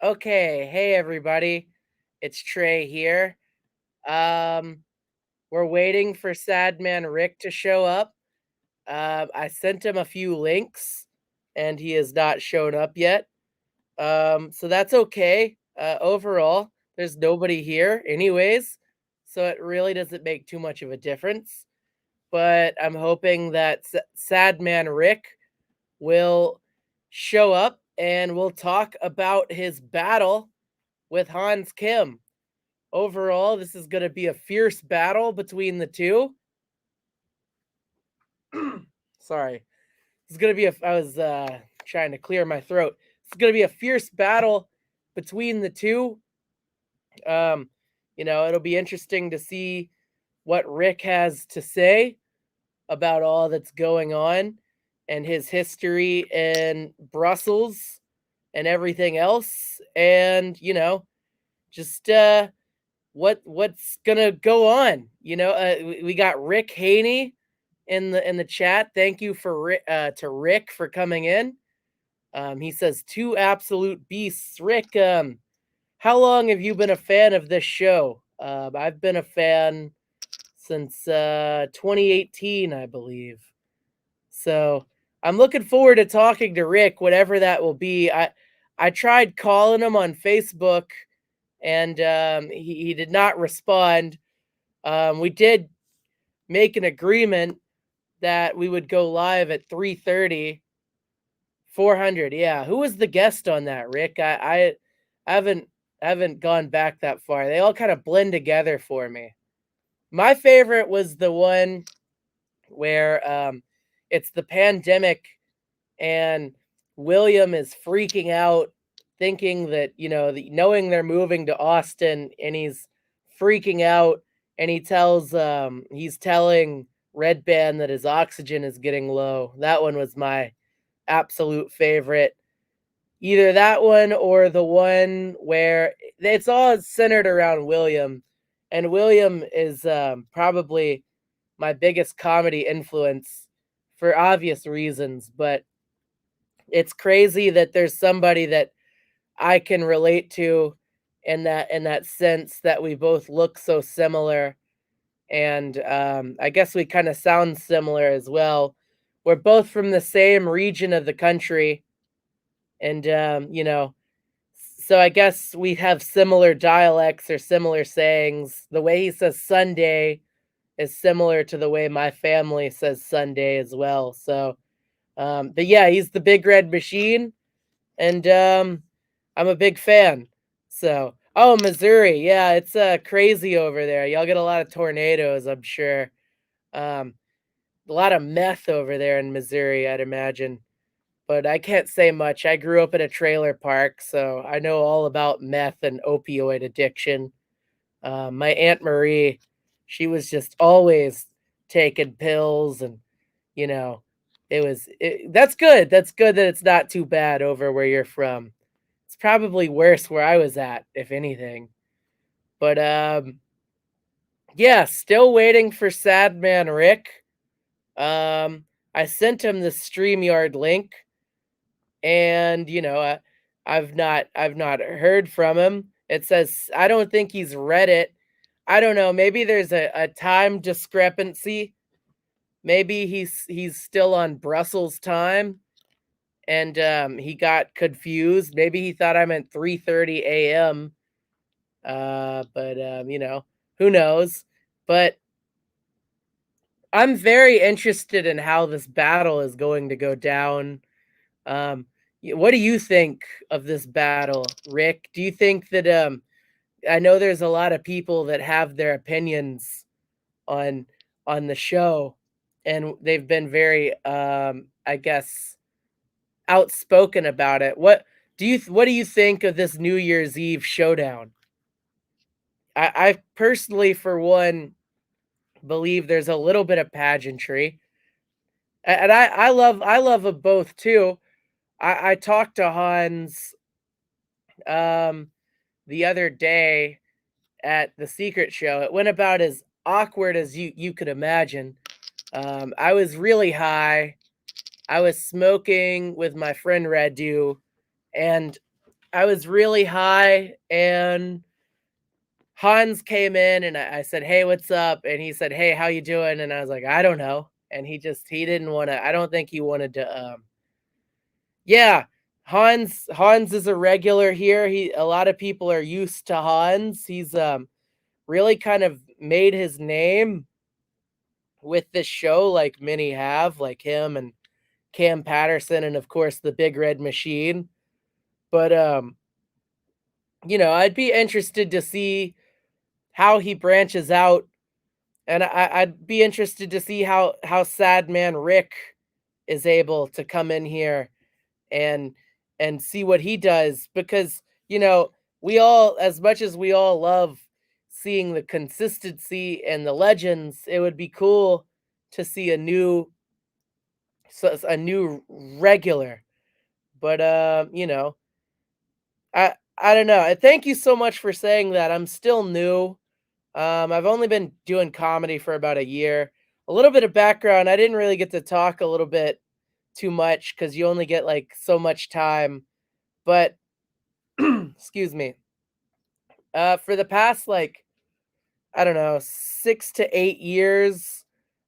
Okay, hey everybody. It's Trey here. Um, we're waiting for Sadman Ric to show up. I sent him a few links and he has not shown up yet. So that's okay. Overall, there's nobody here anyways, so it really doesn't make too much of a difference. But I'm hoping that Sadman Ric will show up and we'll talk about his battle with Hans Kim. Overall, this is going to be a fierce battle between the two. Sorry. It's going to be I was trying to clear my throat. It's going to be a fierce battle between the two. Um, it'll be interesting to see what Ric has to say about all that's going on and his history in Brussels and everything else. And, just what's gonna go on. We got Rick Haney in the chat. Thank you to Rick for coming in. He says two absolute beasts. Rick, how long have you been a fan of this show? I've been a fan since 2018, I believe. So I'm looking forward to talking to Rick, whatever that will be. I tried calling him on Facebook, and he did not respond. We did make an agreement that we would go live at 3:30. 400. Yeah. Who was the guest on that, Rick? I haven't gone back that far. They all kind of blend together for me. My favorite was the one where it's the pandemic and William is freaking out, thinking that, knowing they're moving to Austin, and he's freaking out, and he's telling Red Band that his oxygen is getting low. That one was my absolute favorite. Either that one or the one where it's all centered around William, and William is probably my biggest comedy influence for obvious reasons, but it's crazy that there's somebody that I can relate to in that sense, that we both look so similar, and I guess we kind of sound similar as well. We're both from the same region of the country, and so I guess we have similar dialects or similar sayings. The way he says Sunday is similar to the way my family says Sunday as well. So, but yeah, he's the Big Red Machine, and I'm a big fan. So, oh, Missouri, yeah, it's crazy over there. Y'all get a lot of tornadoes, I'm sure. Um, a lot of meth over there in Missouri, I'd imagine. But I can't say much. I grew up in a trailer park, so I know all about meth and opioid addiction. My Aunt Marie, she was just always taking pills, and you know, that's good. That's good that it's not too bad over where you're from. It's probably worse where I was at, if anything. But yeah, still waiting for Sadman Ric. I sent him the StreamYard link, and I've not heard from him. It says I don't think he's read it. I don't know. Maybe there's a time discrepancy. Maybe he's still on Brussels time, and he got confused. Maybe he thought I meant 3:30 a.m. But who knows? But I'm very interested in how this battle is going to go down. What do you think of this battle, Rick? Do you think that I know there's a lot of people that have their opinions on the show, and they've been very I guess outspoken about it. What do you think of this New Year's Eve showdown? I personally, for one, believe there's a little bit of pageantry, and I love them both too. I talked to Hans um the other day at the secret show. It went about as awkward as you could imagine. I was really high. I was smoking with my friend Radu, and I was really high, and Hans came in, and I said, "Hey, what's up?" And he said, "Hey, how you doing?" And I was like, "I don't know." And he didn't want to. I don't think he wanted to. Yeah, Hans is a regular here. A lot of people are used to Hans. He's really kind of made his name with this show, like many have, like him and Cam Patterson, and of course the Big Red Machine. But I'd be interested to see how he branches out, and I'd be interested to see how Sadman Ric is able to come in here and see what he does, because we all, as much as we all love seeing the consistency and the legends, it would be cool to see a new regular. But I don't know. Thank you so much for saying that. I'm still new. I've only been doing comedy for about a year. A little bit of background: I didn't really get to talk a little bit too much because you only get like so much time. But excuse me. For the past, like, I don't know, 6 to 8 years,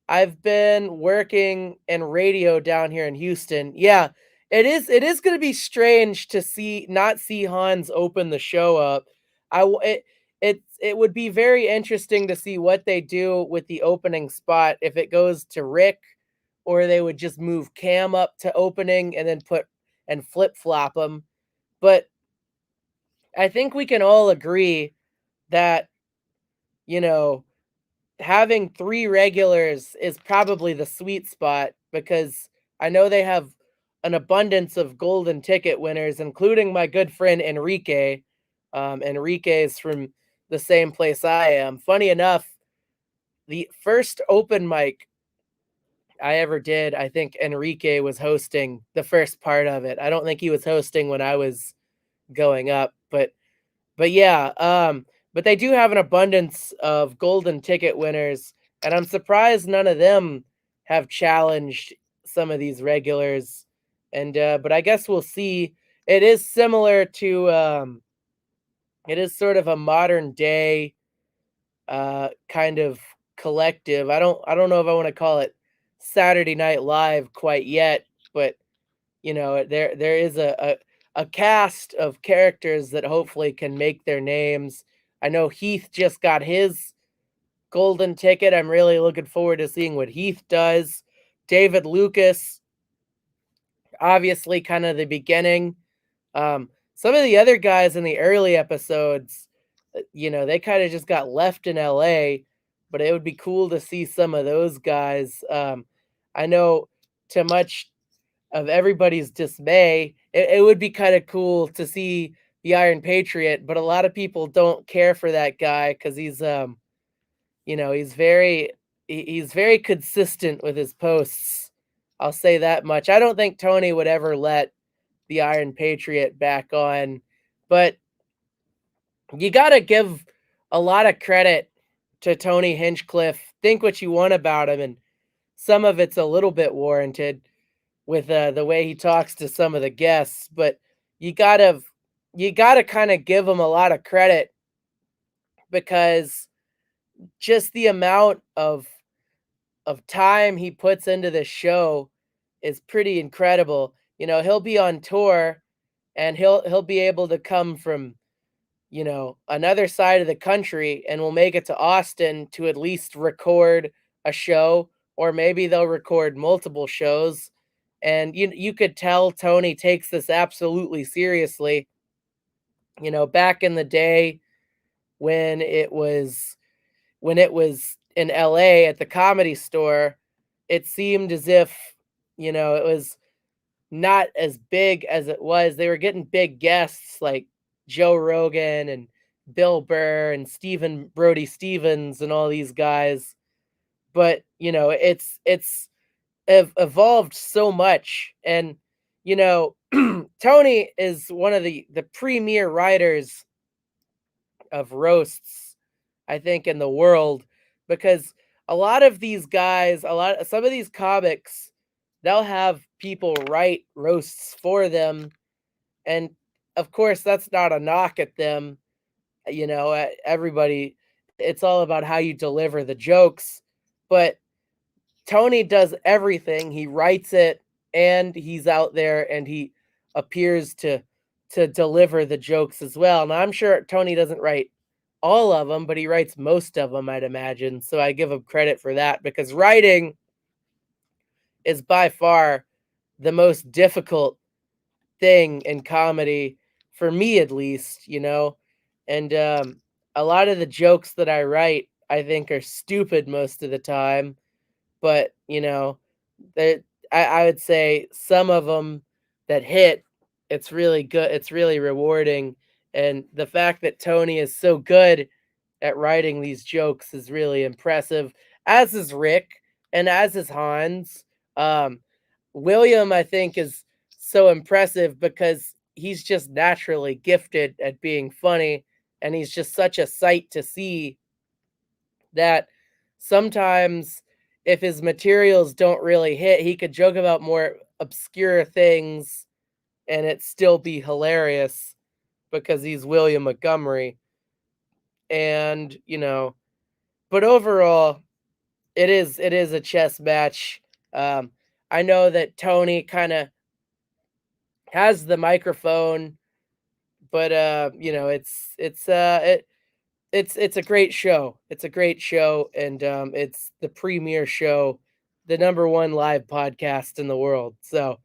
I've been working in radio down here in Houston. Yeah, it is gonna be strange to not see Hans open the show up. It would be very interesting to see what they do with the opening spot, if it goes to Rick, or they would just move Cam up to opening and then put and flip flop them. But I think we can all agree that, you know, having 3 regulars is probably the sweet spot, because I know they have an abundance of golden ticket winners, including my good friend Enrique. Enrique is from the same place I am. Funny enough, the first open mic I ever did, I think Enrique was hosting the first part of it. I don't think he was hosting when I was going up, but yeah, but they do have an abundance of golden ticket winners, and I'm surprised none of them have challenged some of these regulars. And but I guess we'll see. It is similar to it is sort of a modern day kind of collective. I don't know if I want to call it Saturday Night Live quite yet, but there is a cast of characters that hopefully can make their names. I know Heath just got his golden ticket. I'm really looking forward to seeing what Heath does. David Lucas, obviously kind of the beginning. Some of the other guys in the early episodes, they kind of just got left in LA, but it would be cool to see some of those guys. I know, to much of everybody's dismay, it would be kind of cool to see the Iron Patriot, but a lot of people don't care for that guy because he's very consistent with his posts. I'll say that much. I don't think Tony would ever let the Iron Patriot back on, but you got to give a lot of credit to Tony Hinchcliffe. Think what you want about him, and some of it's a little bit warranted with the way he talks to some of the guests, but you gotta you gotta kind of give him a lot of credit, because just the amount of time he puts into this show is pretty incredible. He'll be on tour, and he'll be able to come from another side of the country, and we'll make it to Austin to at least record a show, or maybe they'll record multiple shows. And you could tell Tony takes this absolutely seriously. Back in the day when it was in LA at the Comedy Store, it seemed as if, it was not as big as it was. They were getting big guests like Joe Rogan and Bill Burr and Stephen Brody Stevens and all these guys. But it's evolved so much, and Tony is one of the premier writers of roasts, I think, in the world, because a lot of these guys, some of these comics, they'll have people write roasts for them, and of course, that's not a knock at them. Everybody, it's all about how you deliver the jokes. But Tony does everything. He writes it, and he's out there and he appears to deliver the jokes as well. Now I'm sure Tony doesn't write all of them, but he writes most of them, I'd imagine. So I give him credit for that, because writing is by far the most difficult thing in comedy, for me at least. And a lot of the jokes that I write, I think, are stupid most of the time, but that I would say some of them that hit, it's really good. It's really rewarding. And the fact that Tony is so good at writing these jokes is really impressive, as is Rick and as is Hans. Um, William, I think, is so impressive because he's just naturally gifted at being funny, and he's just such a sight to see that sometimes if his materials don't really hit, he could joke about more obscure things and it still be hilarious because he's William Montgomery. And, but overall, it is a chess match. Um, I know that Tony kind of has the microphone, but it's a great show. It's a great show, and it's the premier show, the number one live podcast in the world. So,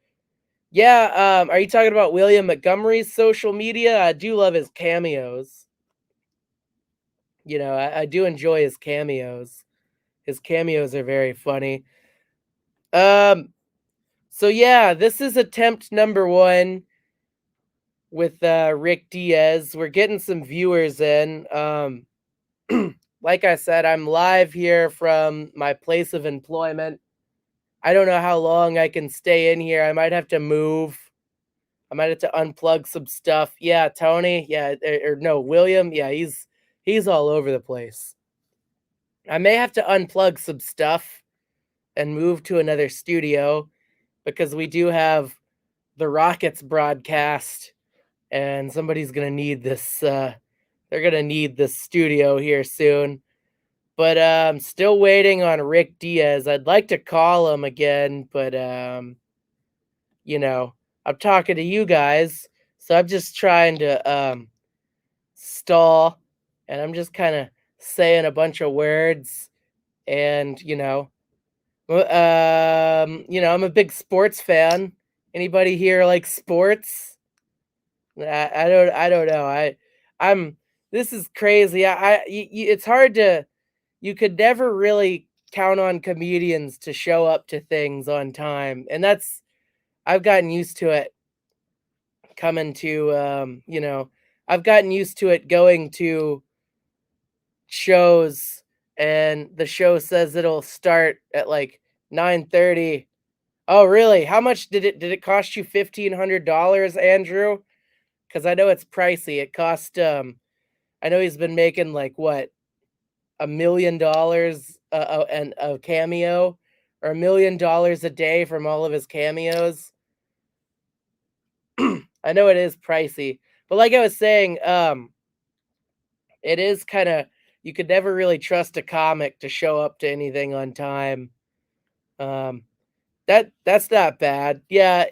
yeah, are you talking about William Montgomery's social media? I do love his cameos. I do enjoy his cameos. His cameos are very funny. Um, so yeah, this is attempt number one with Ric Diaz. We're getting some viewers in. Like I said, I'm live here from my place of employment. I don't know how long I can stay in here. I might have to move. I might have to unplug some stuff. Yeah, Tony. Yeah, or no, William. Yeah, he's all over the place. I may have to unplug some stuff and move to another studio because we do have the Rockets broadcast, and somebody's gonna need this. They're gonna need this studio here soon. But I'm still waiting on Ric Diaz. I'd like to call him again, but you know, I'm talking to you guys, so I'm just trying to stall, and I'm just kind of saying a bunch of words, and I'm a big sports fan. Anybody here like sports? I don't know. I'm This is crazy. It's hard to, you could never really count on comedians to show up to things on time. And I've gotten used to it coming to, I've gotten used to it going to shows, and the show says it'll start at like 9:30. Oh, really? How much did it cost you? $1,500, Andrew? Because I know it's pricey. It cost, I know he's been making like what, $1 million and a cameo, or $1 million a day from all of his cameos. I know it is pricey, but like I was saying, it is kind of, you could never really trust a comic to show up to anything on time. Um, that's not bad. Yeah,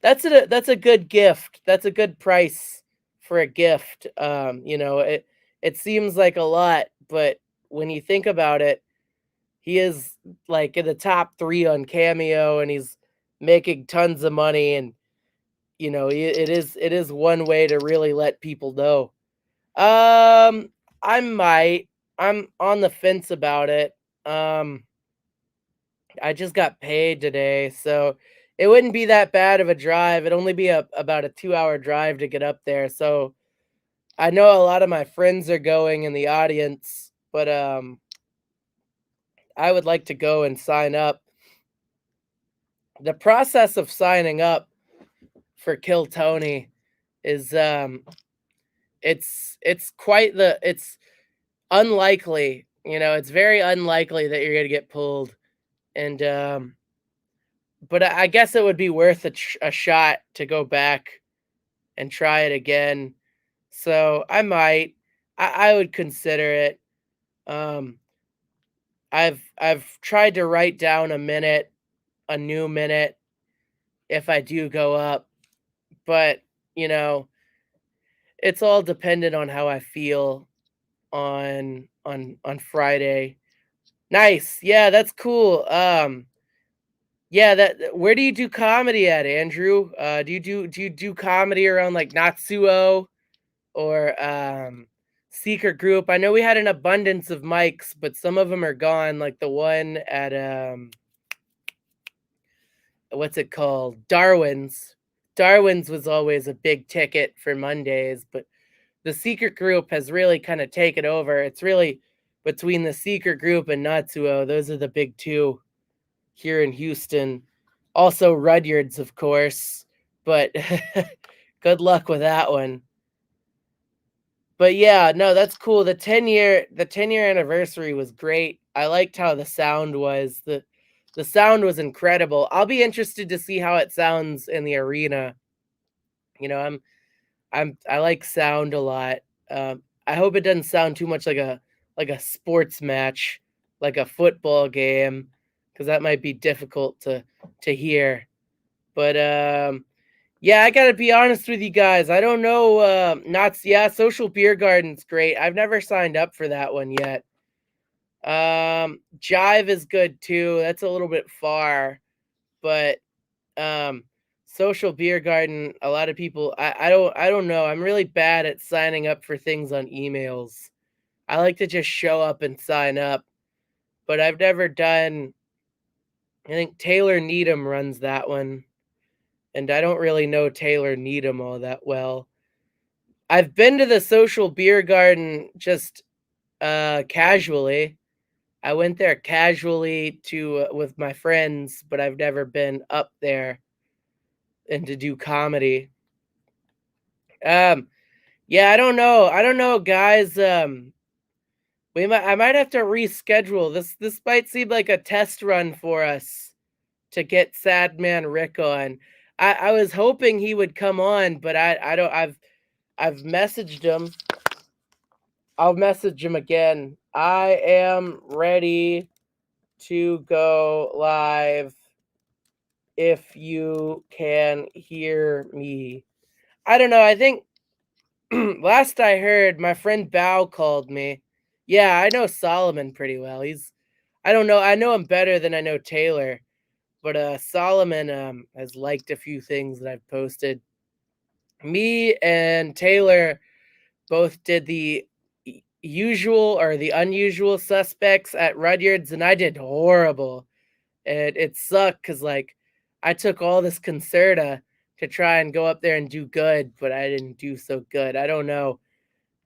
that's a good gift. That's a good price for a gift. It seems like a lot, but when you think about it, he is like in the top 3 on Cameo, and he's making tons of money, and it is one way to really let people know. Um, I might. I'm on the fence about it. Um, I just got paid today, so it wouldn't be that bad of a drive. It'd only be about a 2-hour drive to get up there. So I know a lot of my friends are going in the audience, but I would like to go and sign up. The process of signing up for Kill Tony is it's unlikely. It's very unlikely that you're gonna get pulled, and but I guess it would be worth a shot to go back and try it again. So I might. I would consider it. Um, I've tried to write down a new minute if I do go up, but you know, it's all dependent on how I feel on Friday. Nice. Yeah, that's cool. Yeah, where do you do comedy at, Andrew? Do you do comedy around like Natsuo or Secret Group? I know we had an abundance of mics, but some of them are gone, like the one at what's it called? Darwin's. Darwin's was always a big ticket for Mondays, but the Secret Group has really kind of taken over. It's really between the Secret Group and Natsuo. Those are the big two here in Houston. Also Rudyard's, of course, but good luck with that one. But yeah, no, that's cool. The 10-year anniversary was great. I liked how the sound was. The sound was incredible. I'll be interested to see how it sounds in the arena. You know, I like sound a lot. I hope it doesn't sound too much like a sports match, like a football game, because that might be difficult to hear. But yeah, I gotta be honest with you guys. I don't know. Not yeah, Social Beer Garden's great. I've never signed up for that one yet. Jive is good too. That's a little bit far, but um, Social Beer Garden. A lot of people. I don't know. I'm really bad at signing up for things on emails. I like to just show up and sign up, but I've never done. I think Taylor Needham runs that one, and I don't really know Taylor Needham all that well. I've been to the Social Beer Garden just casually. I went there casually to with my friends, but I've never been up there and to do comedy. Um yeah, I don't know. I don't know, guys. I might have to reschedule. This might seem like a test run for us to get Sadman Ric on. I was hoping he would come on, but I don't I've messaged him. I'll message him again. I am ready to go live if you can hear me. I don't know. I think last I heard, my friend Bao called me. Yeah, I know Solomon pretty well. I don't know. I know him better than I know Taylor, but Solomon has liked a few things that I've posted. Me and Taylor both did the usual or the unusual suspects at Rudyard's, and I did horrible. And it sucked because like I took all this concerta to try and go up there and do good, but I didn't do so good. I don't know.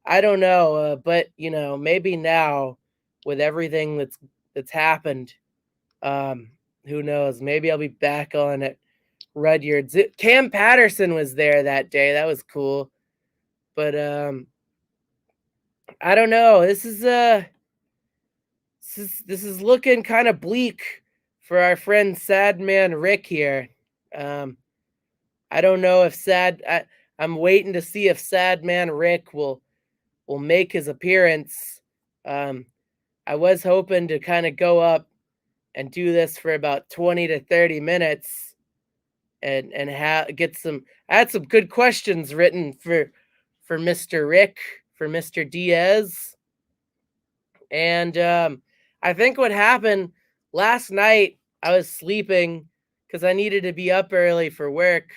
But you know, maybe now with everything that's happened, um, who knows? Maybe I'll be back on at Rudyard's. Cam Patterson was there that day. That was cool. But I don't know. This is looking kind of bleak for our friend Sadman Ric here. Um, I don't know if I'm waiting to see if Sadman Ric will make his appearance. Um, I was hoping to kind of go up and do this for about 20 to 30 minutes and get some. I had some good questions written for Mr. Ric, for Mr. Diaz. And I think what happened last night, I was sleeping because I needed to be up early for work.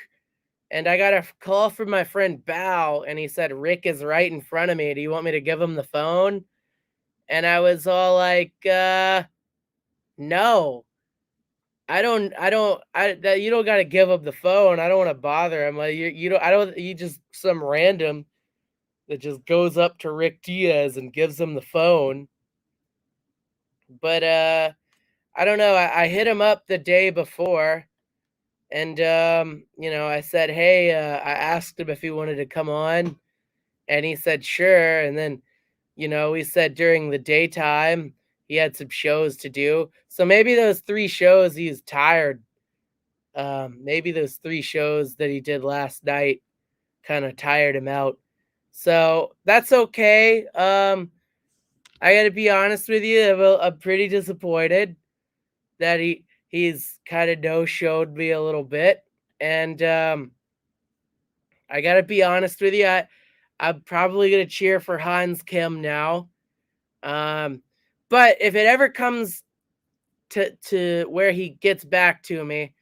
And I got a call from my friend Bao, and he said, Ric is right in front of me. Do you want me to give him the phone? And I was all like, no, you don't got to give him the phone. I don't want to bother him. Like, you don't, I don't, you just some random that just goes up to Ric Diaz and gives him the phone. But I don't know. I hit him up the day before, and you know, I said, "Hey," I asked him if he wanted to come on, and he said, "Sure." And then, you know, he said during the daytime he had some shows to do. So maybe those 3 shows he was tired. Maybe those 3 shows that he did last night kind of tired him out. So that's okay. I got to be honest with you. I'm pretty disappointed that he's kind of no-showed me a little bit, and I got to be honest with you. I'm probably gonna cheer for Hans Kim now. Um, but if it ever comes to where he gets back to me,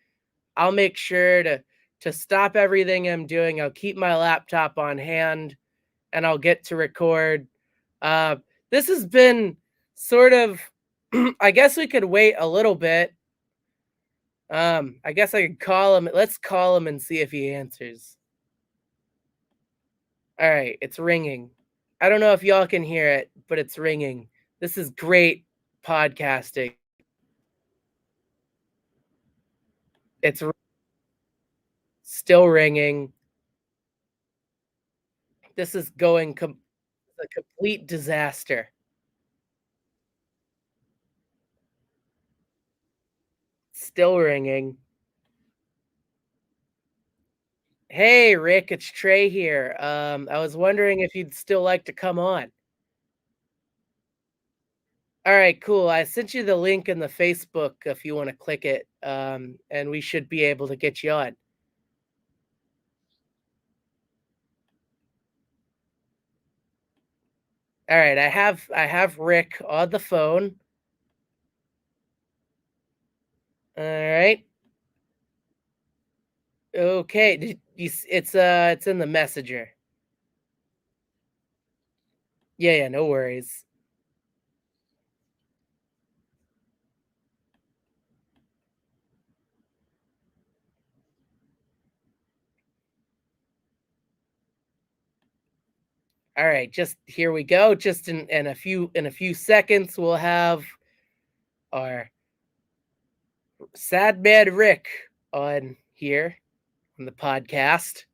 I'll make sure to stop everything I'm doing. I'll keep my laptop on hand and I'll get to record. Uh, this has been sort of, I guess we could wait a little bit. I guess I could call him. Let's call him and see if he answers. All right, it's ringing. I don't know if y'all can hear it, but it's ringing. This is great podcasting. It's still ringing. This is going a complete disaster. Still ringing. Hey, Rick, it's Trey here. I was wondering if you'd still like to come on. All right, cool. I sent you the link in the Facebook if you want to click it, and we should be able to get you on. All right, I have Rick on the phone. All right. Okay. It's in the messenger. Yeah, yeah, no worries. All right, just here we go. Just in a few seconds, we'll have our Sadman Ric on here on the podcast.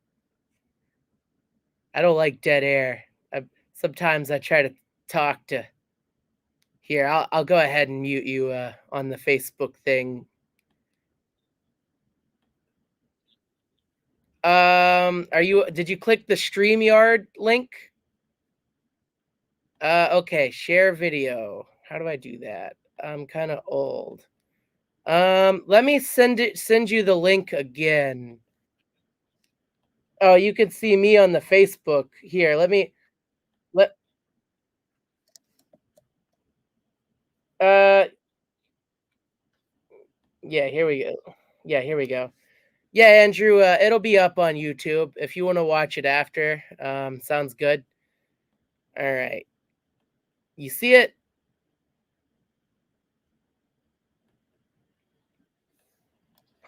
I don't like dead air. Sometimes I try to talk to here. I'll go ahead and mute you on the Facebook thing. Did you click the StreamYard link? Okay, share video. How do I do that? I'm kind of old. Let me send you the link again. Oh, you can see me on the Facebook here. Let uh yeah, here we go. Yeah, here we go. Yeah, Andrew, it'll be up on YouTube if you want to watch it after. Sounds good. All right. You see it?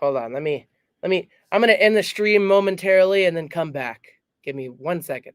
Hold on. I'm going to end the stream momentarily and then come back. Give me 1 second.